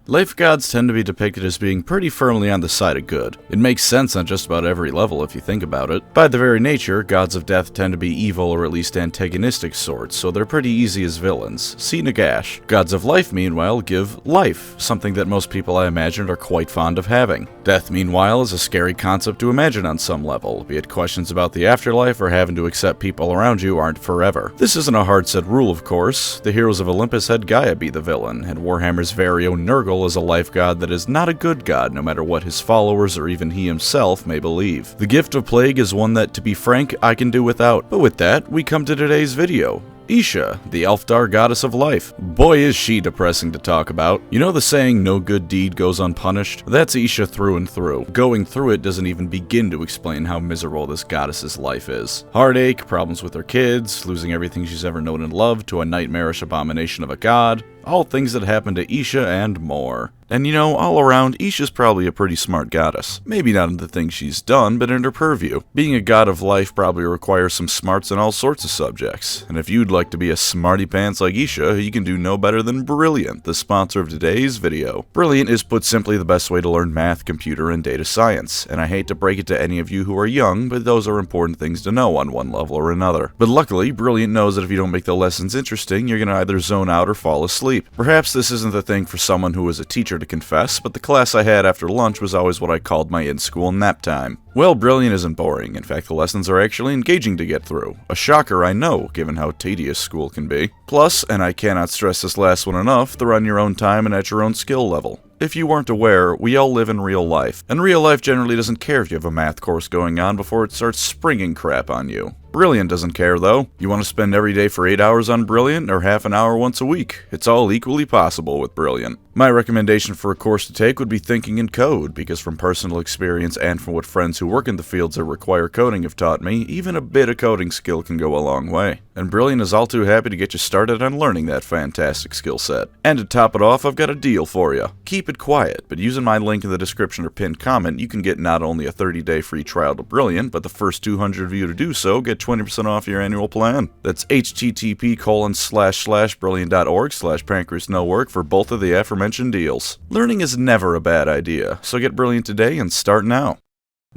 Life gods tend to be depicted as being pretty firmly on the side of good. It makes sense on just about every level if you think about it. By their very nature, gods of death tend to be evil or at least antagonistic sorts, so they're pretty easy as villains. See Nagash. Gods of life, meanwhile, give life, something that most people I imagine are quite fond of having. Death, meanwhile, is a scary concept to imagine on some level, be it questions about the afterlife or having to accept people around you aren't forever. This isn't a hard-set rule, of course. The heroes of Olympus had Gaia be the villain, and Warhammer's very own Nurgle is a life god that is not a good god no matter what his followers or even he himself may believe. The gift of plague is one that, to be frank, I can do without. But with that, we come to today's video. Isha, the Elfdar goddess of life. Boy is she depressing to talk about. You know the saying, no good deed goes unpunished? That's Isha through and through. Going through it doesn't even begin to explain how miserable this goddess's life is. Heartache, problems with her kids, losing everything she's ever known and loved to a nightmarish abomination of a god. All things that happen to Isha and more. And you know, all around, Isha's probably a pretty smart goddess. Maybe not in the things she's done, but in her purview. Being a god of life probably requires some smarts in all sorts of subjects. And if you'd like to be a smarty pants like Isha, you can do no better than Brilliant, the sponsor of today's video. Brilliant is put simply the best way to learn math, computer, and data science. And I hate to break it to any of you who are young, but those are important things to know on one level or another. But luckily, Brilliant knows that if you don't make the lessons interesting, you're gonna either zone out or fall asleep. Perhaps this isn't the thing for someone who is a teacher to confess, but the class I had after lunch was always what I called my in-school nap time. Well, Brilliant isn't boring. In fact, the lessons are actually engaging to get through. A shocker, I know, given how tedious school can be. Plus, and I cannot stress this last one enough, they're on your own time and at your own skill level. If you weren't aware, we all live in real life, and real life generally doesn't care if you have a math course going on before it starts springing crap on you. Brilliant doesn't care though. You want to spend every day for 8 hours on Brilliant or half an hour once a week? It's all equally possible with Brilliant. My recommendation for a course to take would be Thinking in Code, because from personal experience and from what friends who work in the fields that require coding have taught me, even a bit of coding skill can go a long way. And Brilliant is all too happy to get you started on learning that fantastic skill set. And to top it off, I've got a deal for you. Keep it quiet, but using my link in the description or pinned comment, you can get not only a 30-day free trial to Brilliant, but the first 200 of you to do so get 20% off your annual plan. That's http://brilliant.org/PancreasNoWork for both of the aforementioned deals. Learning is never a bad idea, so get Brilliant today and start now.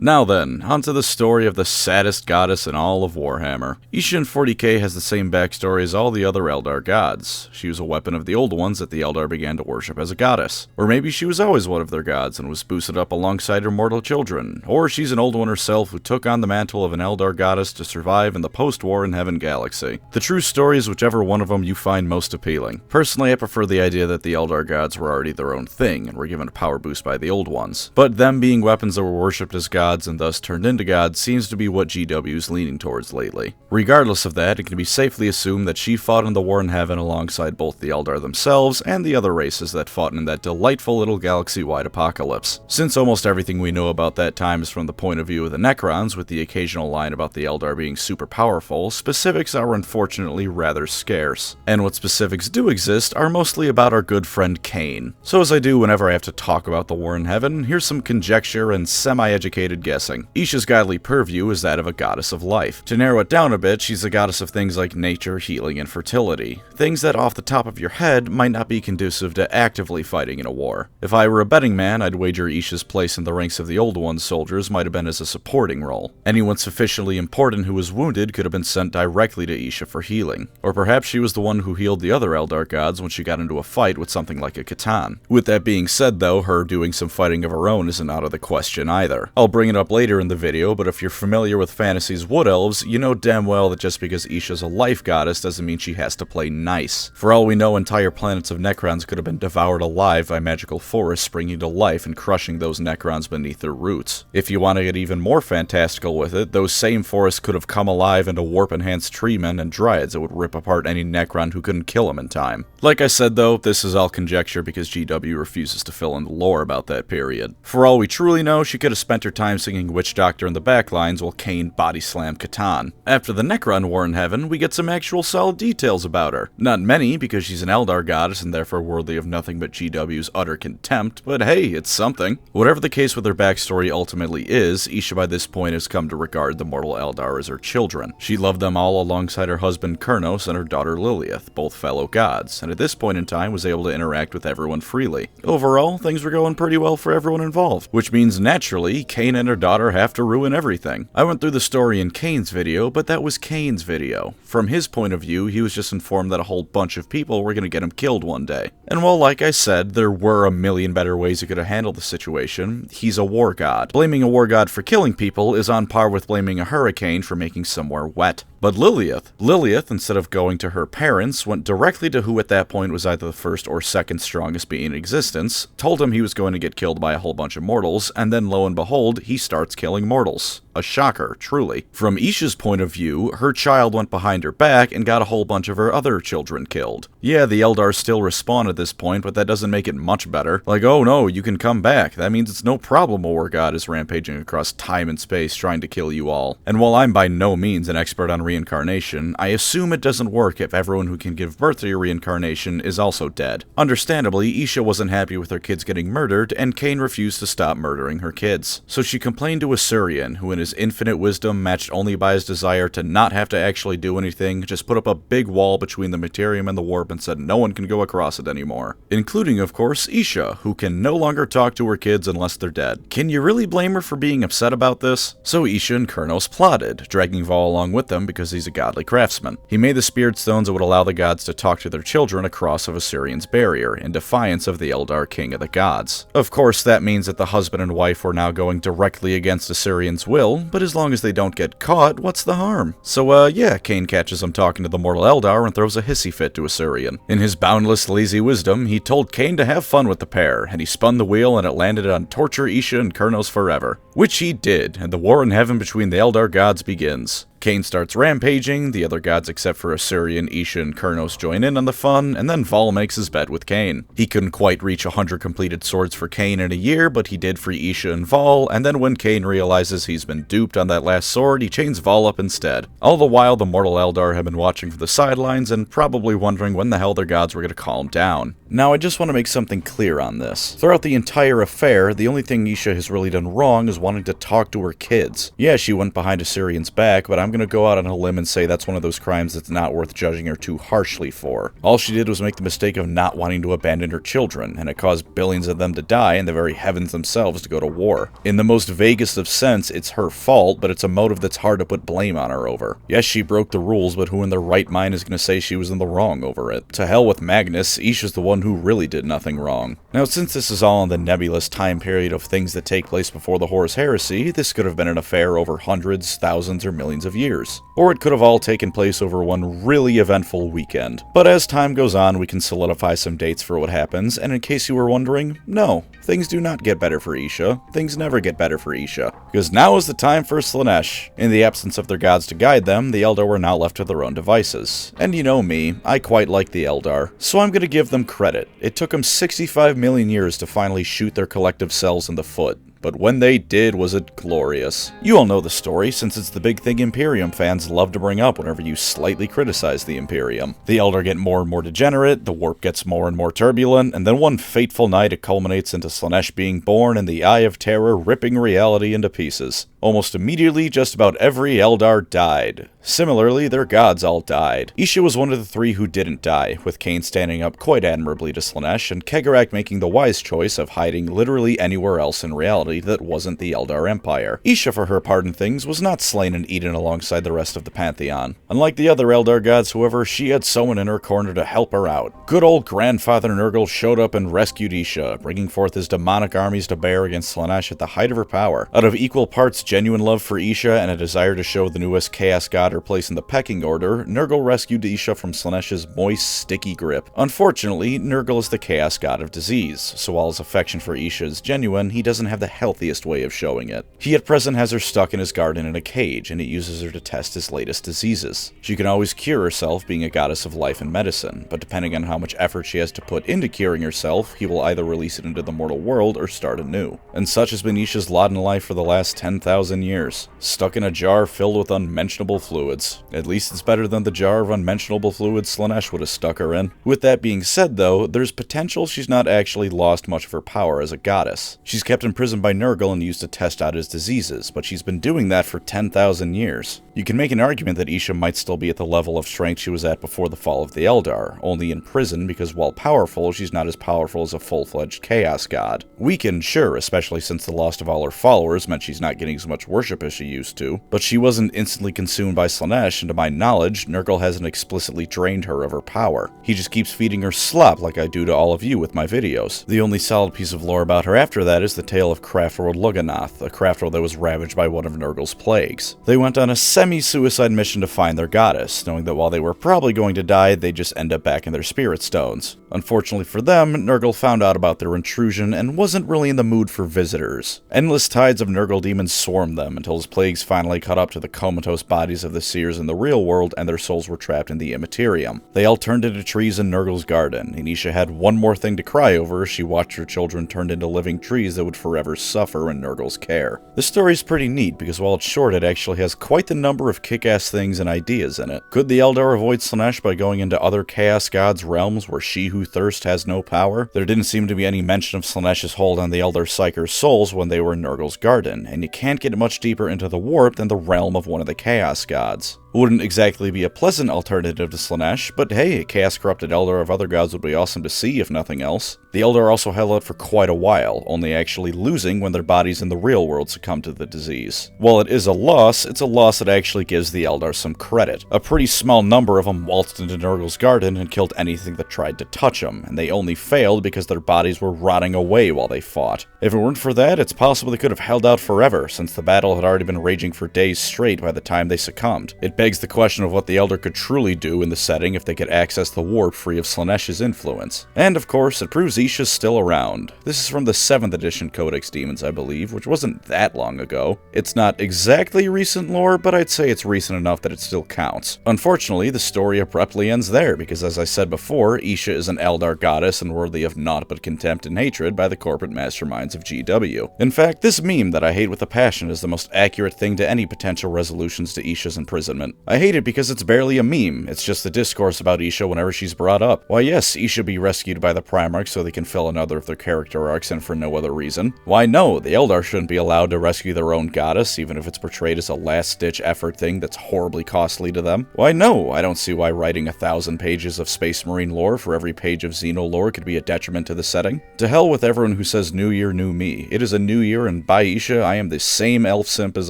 Now then, onto the story of the saddest goddess in all of Warhammer. Isha in 40k has the same backstory as all the other Eldar gods. She was a weapon of the old ones that the Eldar began to worship as a goddess. Or maybe she was always one of their gods and was boosted up alongside her mortal children. Or she's an old one herself who took on the mantle of an Eldar goddess to survive in the post-war in Heaven galaxy. The true story is whichever one of them you find most appealing. Personally, I prefer the idea that the Eldar gods were already their own thing and were given a power boost by the old ones. But them being weapons that were worshipped as gods and thus turned into gods seems to be what GW is leaning towards lately. Regardless of that, it can be safely assumed that she fought in the war in heaven alongside both the Eldar themselves and the other races that fought in that delightful little galaxy-wide apocalypse. Since almost everything we know about that time is from the point of view of the Necrons, with the occasional line about the Eldar being super powerful, specifics are unfortunately rather scarce. And what specifics do exist are mostly about our good friend Cain. So as I do whenever I have to talk about the war in heaven, here's some conjecture and semi-educated guessing. Isha's godly purview is that of a goddess of life. To narrow it down a bit, she's a goddess of things like nature, healing, and fertility. Things that off the top of your head might not be conducive to actively fighting in a war. If I were a betting man, I'd wager Isha's place in the ranks of the Old One's soldiers might have been as a supporting role. Anyone sufficiently important who was wounded could have been sent directly to Isha for healing. Or perhaps she was the one who healed the other Eldar gods when she got into a fight with something like a Catan. With that being said though, her doing some fighting of her own isn't out of the question either. I'll bring it up later in the video, but if you're familiar with fantasy's wood elves, you know damn well that just because Isha's a life goddess doesn't mean she has to play nice. For all we know, entire planets of Necrons could have been devoured alive by magical forests springing to life and crushing those Necrons beneath their roots. If you want to get even more fantastical with it, those same forests could have come alive into warp-enhanced treemen and dryads that would rip apart any Necron who couldn't kill them in time. Like I said though, this is all conjecture because GW refuses to fill in the lore about that period. For all we truly know, she could have spent her time time singing Witch Doctor in the backlines while Cain body slammed Catan. After the Necron war in heaven, we get some actual solid details about her. Not many, because she's an Eldar goddess and therefore worthy of nothing but GW's utter contempt, but hey, it's something. Whatever the case with her backstory ultimately is, Isha by this point has come to regard the mortal Eldar as her children. She loved them all alongside her husband Kurnos and her daughter Lilith, both fellow gods, and at this point in time was able to interact with everyone freely. Overall, things were going pretty well for everyone involved, which means naturally, Cain and her daughter have to ruin everything. I went through the story in Cain's video, but that was Cain's video. From his point of view, he was just informed that a whole bunch of people were going to get him killed one day. And while, like I said, there were a million better ways he could have handled the situation, he's a war god. Blaming a war god for killing people is on par with blaming a hurricane for making somewhere wet. But Lilith, instead of going to her parents, went directly to who at that point was either the first or second strongest being in existence, told him he was going to get killed by a whole bunch of mortals, and then lo and behold, he starts killing mortals. A shocker, truly. From Isha's point of view, her child went behind her back and got a whole bunch of her other children killed. Yeah, the Eldar still respawn at this point, but that doesn't make it much better. Like, oh no, you can come back. That means it's no problem a war god is rampaging across time and space trying to kill you all. And while I'm by no means an expert on reincarnation, I assume it doesn't work if everyone who can give birth to your reincarnation is also dead. Understandably, Isha wasn't happy with her kids getting murdered, and Cain refused to stop murdering her kids. So she complained to Assyrian, who in his infinite wisdom, matched only by his desire to not have to actually do anything, just put up a big wall between the Materium and the warp and said no one can go across it anymore. Including, of course, Isha, who can no longer talk to her kids unless they're dead. Can you really blame her for being upset about this? So Isha and Kurnos plotted, dragging Vol along with them because he's a godly craftsman. He made the spirit stones that would allow the gods to talk to their children across of Assyrian's barrier, in defiance of the Eldar king of the gods. Of course, that means that the husband and wife were now going directly against Assyrian's will, but as long as they don't get caught, what's the harm? So, yeah, Cain catches him talking to the mortal Eldar and throws a hissy fit to Assyrian. In his boundless, lazy wisdom, he told Cain to have fun with the pair, and he spun the wheel and it landed on torture Isha and Kurnos forever. Which he did, and the war in heaven between the Eldar gods begins. Cain starts rampaging, the other gods except for Assyrian, Isha, and Kurnos join in on the fun, and then Vol makes his bed with Cain. He couldn't quite reach 100 completed swords for Cain in a year, but he did free Isha and Vol, and then when Cain realizes he's been duped on that last sword, he chains Vol up instead. All the while, the mortal Eldar have been watching from the sidelines and probably wondering when the hell their gods were going to calm down. Now, I just want to make something clear on this. Throughout the entire affair, the only thing Isha has really done wrong is wanting to talk to her kids. Yeah, she went behind Assyrian's back, but I'm going to go out on a limb and say that's one of those crimes that's not worth judging her too harshly for. All she did was make the mistake of not wanting to abandon her children, and it caused billions of them to die and the very heavens themselves to go to war. In the most vaguest of sense, it's her fault, but it's a motive that's hard to put blame on her over. Yes, she broke the rules, but who in their right mind is going to say she was in the wrong over it? To hell with Magnus, Isha's the one who really did nothing wrong. Now, since this is all in the nebulous time period of things that take place before the Horus Heresy, this could have been an affair over hundreds, thousands, or millions of years. Or it could have all taken place over one really eventful weekend. But as time goes on, we can solidify some dates for what happens, and in case you were wondering, no, things do not get better for Isha. Things never get better for Isha. Because now is the time for Slaanesh. In the absence of their gods to guide them, the Eldar were now left to their own devices. And you know me, I quite like the Eldar, so I'm gonna give them credit. It took them 65 million years to finally shoot their collective selves in the foot. But when they did, was it glorious. You all know the story, since it's the big thing Imperium fans love to bring up whenever you slightly criticize the Imperium. The Eldar get more and more degenerate, the warp gets more and more turbulent, and then one fateful night it culminates into Slaanesh being born and the Eye of Terror ripping reality into pieces. Almost immediately, just about every Eldar died. Similarly, their gods all died. Isha was one of the three who didn't die, with Cain standing up quite admirably to Slaanesh, and Kegarak making the wise choice of hiding literally anywhere else in reality that wasn't the Eldar Empire. Isha, for her part in things, was not slain and eaten alongside the rest of the Pantheon. Unlike the other Eldar gods, however, she had someone in her corner to help her out. Good old grandfather Nurgle showed up and rescued Isha, bringing forth his demonic armies to bear against Slaanesh at the height of her power. Out of equal parts genuine love for Isha and a desire to show the newest Chaos God her place in the pecking order, Nurgle rescued Isha from Slaanesh moist, sticky grip. Unfortunately, Nurgle is the Chaos God of disease, so while his affection for Isha is genuine, he doesn't have the healthiest way of showing it. He at present has her stuck in his garden in a cage, and he uses her to test his latest diseases. She can always cure herself, being a goddess of life and medicine, but depending on how much effort she has to put into curing herself, he will either release it into the mortal world or start anew. And such has been Isha's lot in life for the last 10,000 years, stuck in a jar filled with unmentionable fluids. At least it's better than the jar of unmentionable fluids Slaanesh would have stuck her in. With that being said though, there's potential she's not actually lost much of her power as a goddess. She's kept imprisoned by Nurgle and used to test out his diseases, but she's been doing that for 10,000 years. You can make an argument that Isha might still be at the level of strength she was at before the fall of the Elfdar, only in prison because while powerful, she's not as powerful as a full-fledged Chaos God. Weakened, sure, especially since the loss of all her followers meant she's not getting as much worship as she used to, but she wasn't instantly consumed by Slaanesh, and to my knowledge, Nurgle hasn't explicitly drained her of her power. He just keeps feeding her slop like I do to all of you with my videos. The only solid piece of lore about her after that is the tale of Craftworld Lugganath, a craftworld that was ravaged by one of Nurgle's plagues. They went on a semi-suicide mission to find their goddess, knowing that while they were probably going to die, they'd just end up back in their spirit stones. Unfortunately for them, Nurgle found out about their intrusion and wasn't really in the mood for visitors. Endless tides of Nurgle demons swarmed them until his plagues finally caught up to the comatose bodies of the seers in the real world and their souls were trapped in the Immaterium. They all turned into trees in Nurgle's garden, and Isha had one more thing to cry over as she watched her children turned into living trees that would forever suffer in Nurgle's care. This story's pretty neat because while it's short, it actually has quite the number of kick-ass things and ideas in it. Could the Eldar avoid Slaanesh by going into other Chaos Gods' realms where she who thirsts has no power? There didn't seem to be any mention of Slaanesh's hold on the Eldar Psyker's souls when they were in Nurgle's garden, and you can't get much deeper into the warp than the realm of one of the Chaos Gods. Wouldn't exactly be a pleasant alternative to Slaanesh, but hey, a chaos-corrupted Eldar of other gods would be awesome to see, if nothing else. The Eldar also held out for quite a while, only actually losing when their bodies in the real world succumbed to the disease. While it is a loss, it's a loss that actually gives the Eldar some credit. A pretty small number of them waltzed into Nurgle's garden and killed anything that tried to touch them, and they only failed because their bodies were rotting away while they fought. If it weren't for that, it's possible they could have held out forever, since the battle had already been raging for days straight by the time they succumbed. It begs the question of what the Eldar could truly do in the setting if they could access the warp free of Slaanesh's influence. And of course, it proves Isha's still around. This is from the 7th edition Codex Demons, I believe, which wasn't that long ago. It's not exactly recent lore, but I'd say it's recent enough that it still counts. Unfortunately, the story abruptly ends there, because as I said before, Isha is an Eldar goddess and worthy of naught but contempt and hatred by the corporate masterminds of GW. In fact, this meme that I hate with a passion is the most accurate thing to any potential resolutions to Isha's imprisonment. I hate it because it's barely a meme, it's just the discourse about Isha whenever she's brought up. Why yes, Isha be rescued by the Primarch so they can fill another of their character arcs and for no other reason. Why no, the Eldar shouldn't be allowed to rescue their own goddess, even if it's portrayed as a last-ditch effort thing that's horribly costly to them. Why no, I don't see why writing 1,000 pages of Space Marine lore for every page of Xeno lore could be a detriment to the setting. To hell with everyone who says new year, new me. It is a new year and by Isha, I am the same elf simp as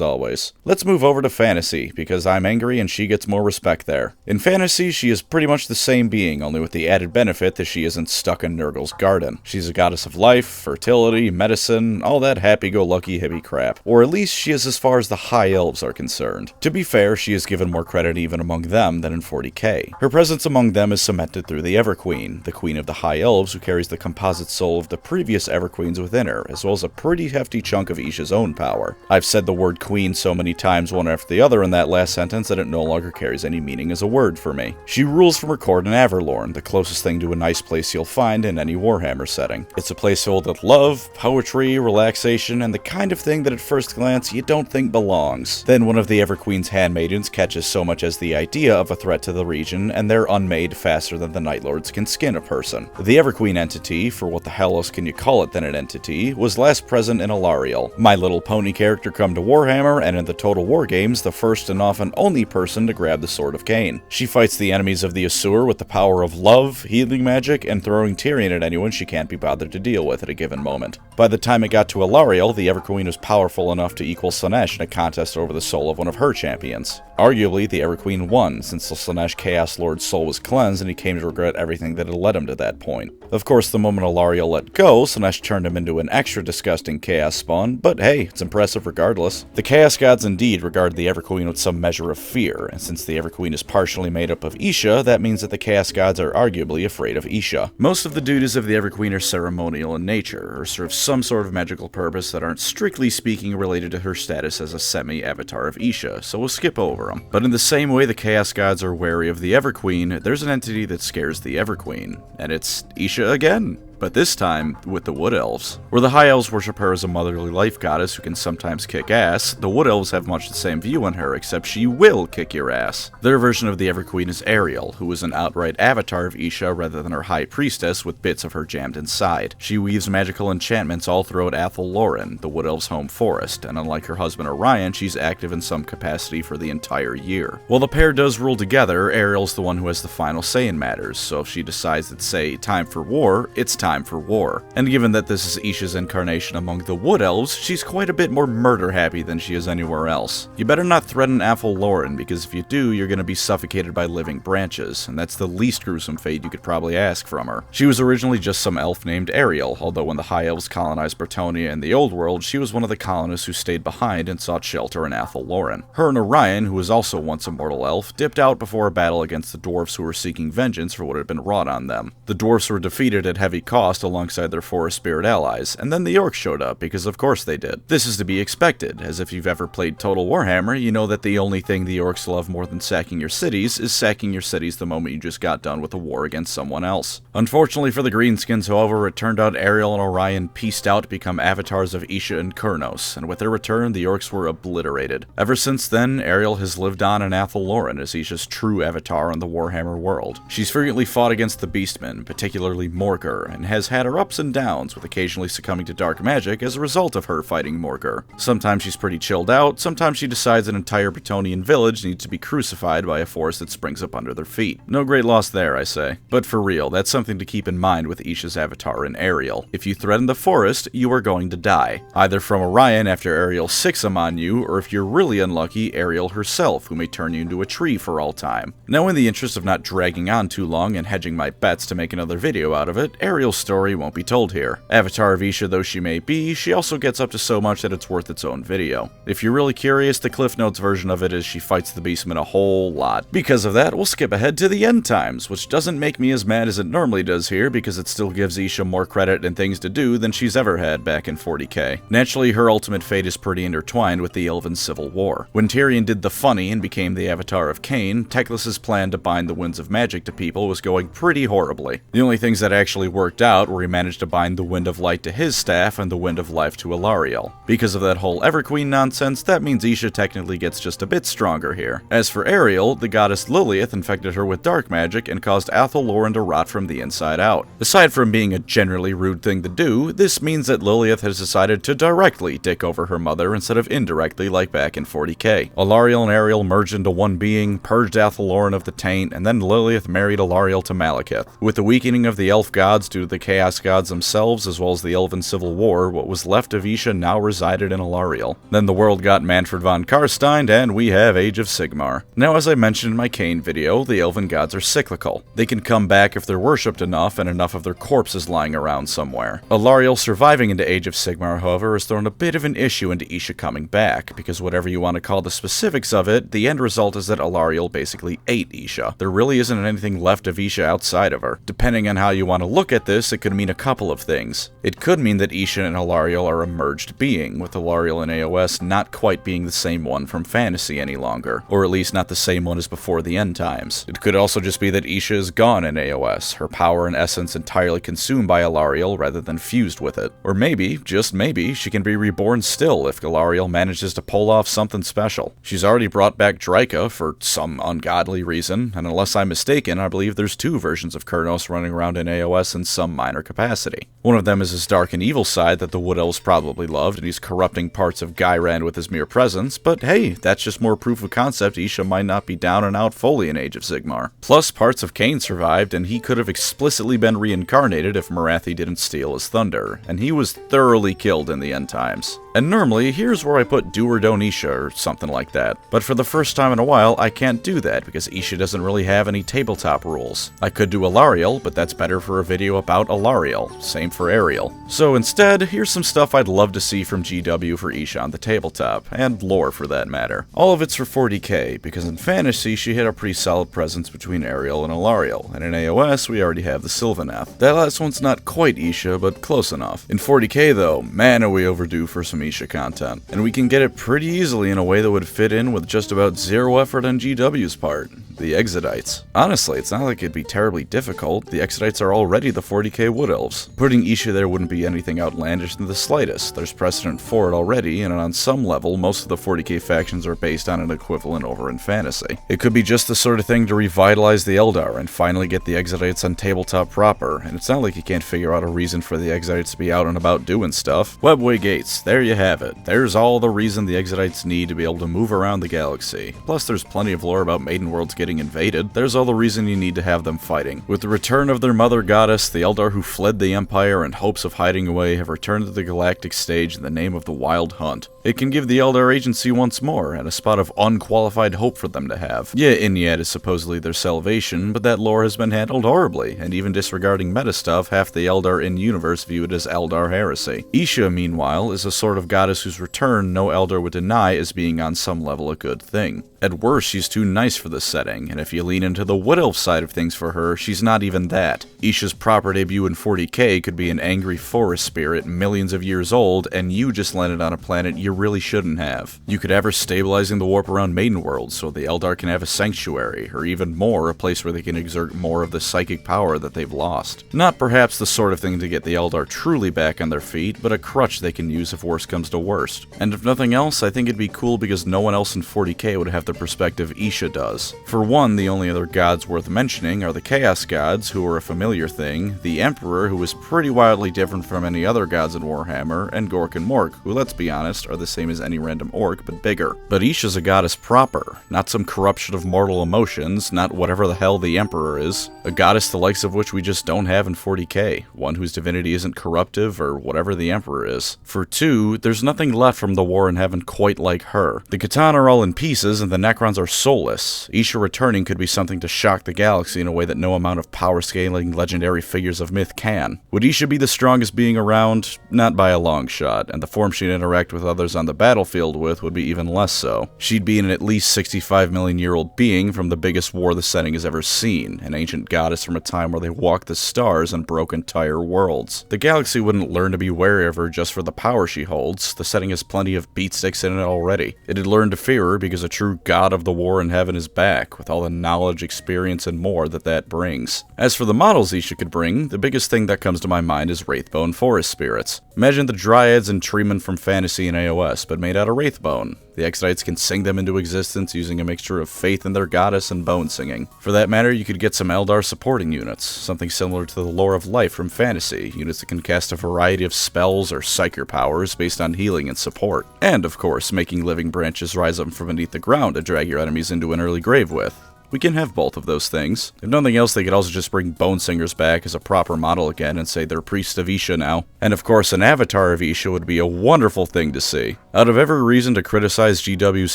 always. Let's move over to fantasy, because I'm angry and she gets more respect there. In fantasy, she is pretty much the same being, only with the added benefit that she isn't stuck in Nurgle's garden. She's a goddess of life, fertility, medicine, all that happy-go-lucky hippie crap. Or at least she is as far as the High Elves are concerned. To be fair, she is given more credit even among them than in 40k. Her presence among them is cemented through the Everqueen, the queen of the High Elves who carries the composite soul of the previous Everqueens within her, as well as a pretty hefty chunk of Isha's own power. I've said the word queen so many times one after the other in that last sentence that it no longer carries any meaning as a word for me. She rules from her court in Averlorn, the closest thing to a nice place you'll find in any Warhammer setting. It's a place filled with love, poetry, relaxation, and the kind of thing that at first glance you don't think belongs. Then one of the Everqueen's handmaidens catches so much as the idea of a threat to the region, and they're unmade faster than the Night Lords can skin a person. The Everqueen entity, for what the hell else can you call it than an entity, was last present in Alariel, My Little Pony character come to Warhammer, and in the Total War games, the first and often only person to grab the Sword of Cain. She fights the enemies of the Asur with the power of love, healing magic, and throwing Tyrion at anyone she can't be bothered to deal with at a given moment. By the time it got to Alarielle, the Everqueen was powerful enough to equal Slaanesh in a contest over the soul of one of her champions. Arguably, the Everqueen won, since the Slaanesh Chaos Lord's soul was cleansed and he came to regret everything that had led him to that point. Of course, the moment Alarielle let go, Slaanesh turned him into an extra disgusting chaos spawn, but hey, it's impressive regardless. The Chaos Gods indeed regard the Everqueen with some measure of fear, and since the Everqueen is partially made up of Isha, that means that the Chaos Gods are arguably afraid of Isha. Most of the duties of the Everqueen are ceremonial in nature, or serve some sort of magical purpose that aren't strictly speaking related to her status as a semi-avatar of Isha, so we'll skip over them. But in the same way the Chaos Gods are wary of the Everqueen, there's an entity that scares the Everqueen, and it's Isha again. But this time with the Wood Elves. Where the High Elves worship her as a motherly life goddess who can sometimes kick ass, the Wood Elves have much the same view on her, except she will kick your ass. Their version of the Everqueen is Ariel, who is an outright avatar of Isha rather than her high priestess with bits of her jammed inside. She weaves magical enchantments all throughout Athel Loren, the Wood Elves' home forest, and unlike her husband Orion, she's active in some capacity for the entire year. While the pair does rule together, Ariel's the one who has the final say in matters, so if she decides that, say, time for war, it's time for war. And given that this is Isha's incarnation among the Wood Elves, she's quite a bit more murder-happy than she is anywhere else. You better not threaten Athel Loren, because if you do, you're gonna be suffocated by living branches, and that's the least gruesome fate you could probably ask from her. She was originally just some elf named Ariel, although when the High Elves colonized Bretonnia in the Old World, she was one of the colonists who stayed behind and sought shelter in Athel Loren. Her and Orion, who was also once a mortal elf, dipped out before a battle against the dwarfs who were seeking vengeance for what had been wrought on them. The dwarfs were defeated at heavy cost alongside their forest spirit allies, and then the orcs showed up, because of course they did. This is to be expected, as if you've ever played Total Warhammer, you know that the only thing the orcs love more than sacking your cities is sacking your cities the moment you just got done with a war against someone else. Unfortunately for the Greenskins, however, it turned out Ariel and Orion pieced out to become avatars of Isha and Kurnos, and with their return, the orcs were obliterated. Ever since then, Ariel has lived on in Athel Loren as Isha's true avatar in the Warhammer world. She's frequently fought against the Beastmen, particularly Morgur, and has had her ups and downs, with occasionally succumbing to dark magic as a result of her fighting Morgur. Sometimes she's pretty chilled out, sometimes she decides an entire Bretonnian village needs to be crucified by a force that springs up under their feet. No great loss there, I say. But for real, that's something to keep in mind with Isha's avatar in Ariel. If you threaten the forest, you are going to die. Either from Orion after Ariel sicks him on you, or if you're really unlucky, Ariel herself, who may turn you into a tree for all time. Now, in the interest of not dragging on too long and hedging my bets to make another video out of it, Ariel's story won't be told here. Avatar of Isha though she may be, she also gets up to so much that it's worth its own video. If you're really curious, the Cliff Notes version of it is she fights the Beastmen a whole lot. Because of that, we'll skip ahead to the end times, which doesn't make me as mad as it normally does here, because it still gives Isha more credit and things to do than she's ever had back in 40k. Naturally, her ultimate fate is pretty intertwined with the Elven Civil War. When Tyrion did the funny and became the Avatar of Cain, Teclis's plan to bind the winds of magic to people was going pretty horribly. The only things that actually worked out were he managed to bind the Wind of Light to his staff and the Wind of Life to Alarielle. Because of that whole Everqueen nonsense, that means Isha technically gets just a bit stronger here. As for Ariel, the goddess Lilith infected her with dark magic and caused Athel Loren to rot from the inside out. Aside from being a generally rude thing to do, this means that Lilith has decided to directly take over her mother instead of indirectly like back in 40k. Alarielle and Ariel merged into one being, purged Athel Loren of the taint, and then Lilith married Alarielle to Malekith. With the weakening of the elf gods due to the chaos gods themselves, as well as the Elven Civil War, what was left of Isha now resided in Alarielle. Then the world got Manfred von Karstein, and we have Age of Sigmar. Now, as I mentioned in my Cain video, the elven gods are cyclical. They can come back if they're worshipped enough and enough of their corpses lying around somewhere. Alarielle surviving into Age of Sigmar, however, has thrown a bit of an issue into Isha coming back, because whatever you want to call the specifics of it, the end result is that Alarielle basically ate Isha. There really isn't anything left of Isha outside of her. Depending on how you want to look at this, it could mean a couple of things. It could mean that Isha and Alarielle are a merged being, with Alarielle in AOS not quite being the same one from fantasy any longer, or at least not the same one as before the end times. It could also just be that Isha is gone in AOS, her power and essence entirely consumed by Alarielle rather than fused with it. Or maybe, just maybe, she can be reborn still if Alarielle manages to pull off something special. She's already brought back Draika for some ungodly reason, and unless I'm mistaken, I believe there's two versions of Kurnos running around in AOS in some some minor capacity. One of them is his dark and evil side that the Wood Elves probably loved, and he's corrupting parts of Gyrand with his mere presence, but hey, that's just more proof of concept Isha might not be down and out fully in Age of Sigmar. Plus, parts of Cain survived, and he could have explicitly been reincarnated if Morathi didn't steal his thunder, and he was thoroughly killed in the end times. And normally, here's where I put do or don't Isha or something like that. But for the first time in a while, I can't do that because Isha doesn't really have any tabletop rules. I could do Alariel, but that's better for a video about Alariel. Same for Ariel. So instead, here's some stuff I'd love to see from GW for Isha on the tabletop, and lore for that matter. All of it's for 40k, because in fantasy she had a pretty solid presence between Ariel and Alariel, and in AOS we already have the Sylvaneth. That last one's not quite Isha, but close enough. In 40k though, man are we overdue for some Isha content, and we can get it pretty easily in a way that would fit in with just about zero effort on GW's part. The Exodites. Honestly, it's not like it'd be terribly difficult. The Exodites are already the 40k Wood Elves. Putting Isha there wouldn't be anything outlandish in the slightest. There's precedent for it already, and on some level, most of the 40k factions are based on an equivalent over in fantasy. It could be just the sort of thing to revitalize the Elfdar and finally get the Exodites on tabletop proper, and it's not like you can't figure out a reason for the Exodites to be out and about doing stuff. Webway Gates, there you have it. There's all the reason the Exodites need to be able to move around the galaxy. Plus, there's plenty of lore about Maiden Worlds getting invaded. There's all the reason you need to have them fighting. With the return of their mother goddess, the Eldar who fled the Empire in hopes of hiding away have returned to the galactic stage in the name of the Wild Hunt. It can give the Eldar agency once more, and a spot of unqualified hope for them to have. Yeah, Inyad is supposedly their salvation, but that lore has been handled horribly, and even disregarding meta stuff, half the Eldar in-universe view it as Eldar heresy. Isha, meanwhile, is a sort of goddess whose return no Eldar would deny as being on some level a good thing. At worst, she's too nice for this setting, and if you lean into the Wood Elf side of things for her, she's not even that. Isha's proper debut in 40k could be an angry forest spirit millions of years old, and you just landed on a planet you really shouldn't have. You could have her stabilizing the warp around Maiden World so the Eldar can have a sanctuary, or even more, a place where they can exert more of the psychic power that they've lost. Not perhaps the sort of thing to get the Eldar truly back on their feet, but a crutch they can use if worst comes to worst. And if nothing else, I think it'd be cool because no one else in 40k would have the perspective Isha does. For one, the only other gods worth mentioning are the Chaos Gods, who are a familiar thing, the Emperor, who is pretty wildly different from any other gods in Warhammer, and Gork and Mork, who, let's be honest, are the same as any random orc, but bigger. But Isha's a goddess proper, not some corruption of mortal emotions, not whatever the hell the Emperor is. A goddess the likes of which we just don't have in 40k, one whose divinity isn't corruptive or whatever the Emperor is. For two, there's nothing left from the War in Heaven quite like her. The Catan are all in pieces and the Necrons are soulless. Isha returning could be something to shock the galaxy in a way that no amount of power-scaling legendary figures of myth can. Would Isha be the strongest being around? Not by a long shot, and the form she'd interact with others on the battlefield with would be even less so. She'd be an at least 65 million year old being from the biggest war the setting has ever seen, an ancient goddess from a time where they walked the stars and broke entire worlds. The galaxy wouldn't learn to be wary of her just for the power she holds. The setting has plenty of beatsticks in it already. It'd learn to fear her because a true god of the War in Heaven is back, with all the knowledge, experience, and more that brings. As for the models Isha could bring, the biggest thing that comes to my mind is Wraithbone forest spirits. Imagine the Dryads and Treemen from fantasy and AOS, but made out of Wraithbone. The Exodites can sing them into existence using a mixture of faith in their goddess and bone singing. For that matter, you could get some Eldar supporting units, something similar to the Lore of Life from fantasy, units that can cast a variety of spells or psyker powers based on healing and support. And, of course, making living branches rise up from beneath the ground to drag your enemies into an early grave with. We can have both of those things. If nothing else, they could also just bring Bone Singers back as a proper model again and say they're priests of Isha now. And of course, an avatar of Isha would be a wonderful thing to see. Out of every reason to criticize GW's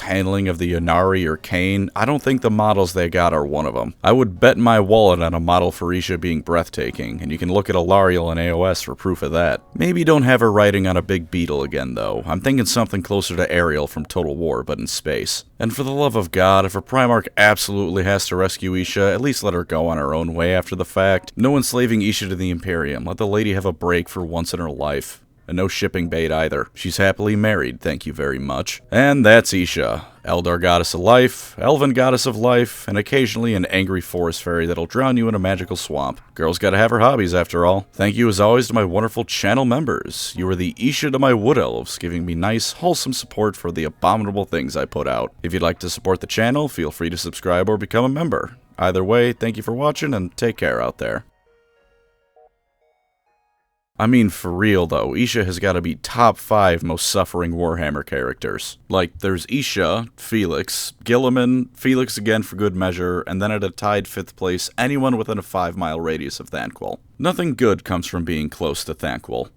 handling of the Ynnari or Cain, I don't think the models they got are one of them. I would bet my wallet on a model for Isha being breathtaking, and you can look at Alariel and AOS for proof of that. Maybe don't have her riding on a big beetle again though. I'm thinking something closer to Ariel from Total War, but in space. And for the love of God, if a Primarch absolutely has to rescue Isha, at least let her go on her own way after the fact. No enslaving Isha to the Imperium. Let the lady have a break for once in her life. And no shipping bait either. She's happily married, thank you very much. And that's Isha. Eldar goddess of life, elven goddess of life, and occasionally an angry forest fairy that'll drown you in a magical swamp. Girl's gotta have her hobbies after all. Thank you as always to my wonderful channel members. You are the Isha to my wood elves, giving me nice, wholesome support for the abominable things I put out. If you'd like to support the channel, feel free to subscribe or become a member. Either way, thank you for watching and take care out there. I mean, for real though, Isha has gotta be top 5 most suffering Warhammer characters. Like, there's Isha, Felix, Gilliman, Felix again for good measure, and then at a tied 5th place, anyone within a 5-mile radius of Thanquol. Nothing good comes from being close to Thanquol.